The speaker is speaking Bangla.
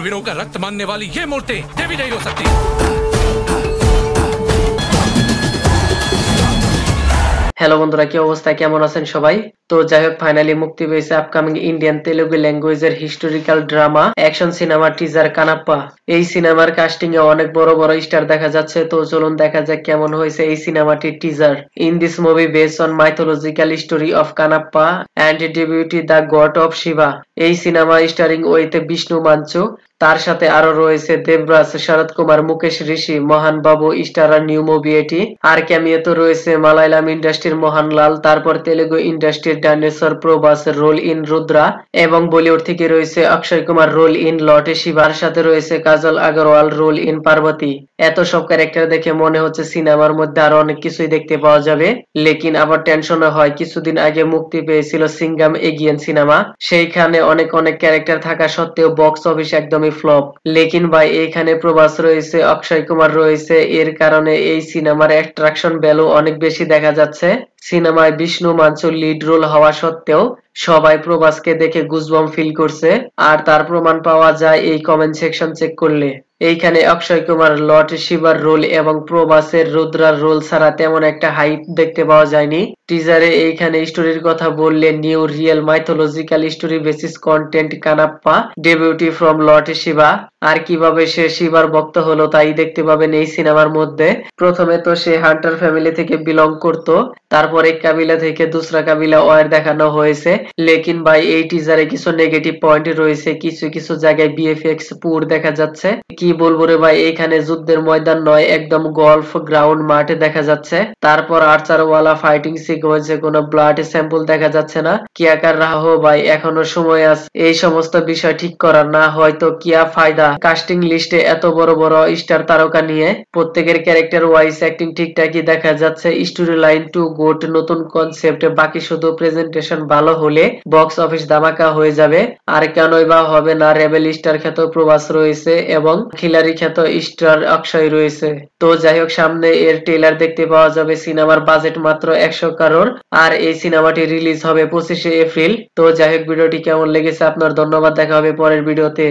वीरों का रक्त मांगने वाली ये मूर्ति देवी नहीं हो सकती। হ্যালো বন্ধুরা, কি অবস্থা, কেমন আছেন সবাই? তো যাই হোক, ফাইনালি মুক্তি পেয়েছে আপকামিং ইন্ডিয়ান তেলুগু ল্যাঙ্গুয়েজের historical drama action cinema teaser Kannappa. এই সিনেমার কাস্টিং এ অনেক বড় বড় স্টার দেখা যাচ্ছে। তো চলুন দেখা যাক কেমন হয়েছে এই সিনেমাটির teaser. In this movie based on mythological story of Kannappa and ডেবিউটি দ্য গড অফ শিবা। এই সিনেমা স্টারিং ওয়েতে বিষ্ণু মাঞ্চু, তার সাথে আরো রয়েছে দেবরাজ, শরৎ কুমার, মুকেশ ঋষি, মহান বাবু স্টারার নিউ মুভি এটি। আর ক্যামিওতে রয়েছে মালায়ালাম ইন্ডাস্ট্রির মোহনলাল, তারপর তেলুগু ইন্ডাস্ট্রির dinosaur Prabhas role in Rudra, এবং বলিউড থেকে রয়েছে Akshay Kumar role in lord শিবার, সাথে রয়েছে কাজল আগরওয়াল রোল ইন পার্বতী। এত সব ক্যারেক্টার দেখে মনে হচ্ছে সিনেমার মধ্যে আরো অনেক কিছুই দেখতে পাওয়া যাবে। লেকিন আবার টেনশন হয়, কিছুদিন আগে মুক্তি পেয়েছিল সিঙ্গাম এগিয়েন সিনেমা, সেইখানে অনেক অনেক ক্যারেক্টার থাকা সত্ত্বেও বক্স অফিস একদমই ফ্লপ। লেকিন ভাই এইখানে প্রভাস রয়েছে, অক্ষয় কুমার রয়েছে, এর কারণে এই সিনেমার অ্যাট্রাকশন ভ্যালু অনেক বেশি দেখা যাচ্ছে। সিনেমায় বিষ্ণু মাঞ্চুর লিড রোল হওয়া সত্ত্বেও সবাই প্রভাসকে দেখে গুজবাম ফিল করছে, আর তার প্রমাণ পাওয়া যায় এই কমেন্ট সেকশন চেক করলে। এইখানে অক্ষয় কুমার লর্ড শিবার রোল এবং প্রভাসের রুদ্রার রোল ছাড়া তেমন একটা হাইপ দেখতে পাওয়া যায়নি। টিজারে এইখানে স্টোরির কথা বললে new real mythological story basis content Kannappa ডেবিউটি ফ্রম লর্ড শিবা। আর কিভাবে সে শিবার ভক্ত হলো তাই দেখতে পাবেন এই সিনেমার মধ্যে। প্রথমে তো সে হান্টার ফ্যামিলি থেকে বিলং করতো, তারপর এক কাবিলা থেকে দুসরা কাবিলা ওয়ার দেখানো হয়েছে। লেকিন ভাই এই টিজারে কিছু নেগেটিভ পয়েন্ট রয়েছে, কিছু কিছু জায়গায় বিএফএক্স পুর দেখা যাচ্ছে। কি বলবো রে ভাই, এইখানে যুদ্ধের ময়দান নয়, একদম গল্ফ গ্রাউন্ড মাঠে দেখা যাচ্ছে। তারপর আর্চার ওয়ালা ফাইটিং সিকোয়েন্সে কোনো ব্লাড স্যাম্পল দেখা যাচ্ছে না। কিয়া কার রাহা হো ভাই, এখনো সময় আছে এই সমস্ত বিষয় ঠিক করার, না হয়তো কিয়া ফায়দা। কাস্টিং লিস্টে এত বড় বড় স্টার তারকা নিয়ে প্রত্যেকের ক্যারেক্টার ওয়াইজ অ্যাক্টিং ঠিকঠাকই দেখা যাচ্ছে। স্টোরি লাইন টু গুড, নতুন কনসেপ্ট, বাকি শুধু প্রেজেন্টেশন ভালো হলে বক্স অফিস ধামাকা হয়ে যাবে। আর কেনই বা হবে না, রেবেল স্টার খ্যাত প্রভাস রয়েছে এবং খিলাড়ি খ্যাত স্টার অক্ষয় রয়েছে। তো যাই হোক, সামনে এর ট্রেলার দেখতে পাওয়া যাবে। সিনেমার বাজেট মাত্র 100 কারোর, আর এই সিনেমাটি রিলিজ হবে 25শে এপ্রিল। তো যাই হোক, ভিডিওটি কেমন লেগেছে আপনার, ধন্যবাদ, দেখা হবে পরের ভিডিওতে।